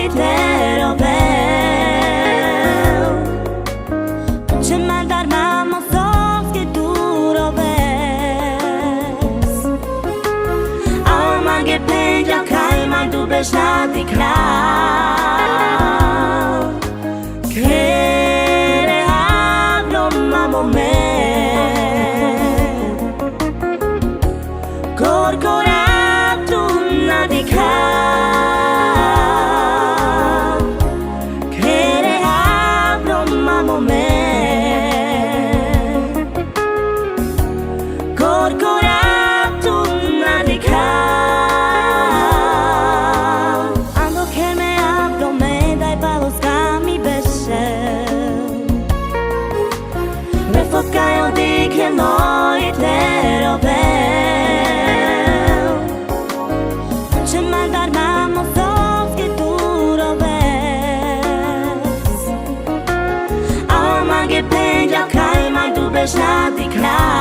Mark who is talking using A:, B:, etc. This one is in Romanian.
A: nooit lerovel. Ce m-a dar mama sovske duroves. Al mange penja kaj man du bešnati kral. Khere hablo mamo me. Corcorato nadica. Khere hablo mamo me. Corcorato nadica. Ando kher me hablo me dai palos kami besel. Me focaio di che nooit lerovel. Ce m-a dar mama sovske duroves. Al mange penja kaj man du bešnati kral.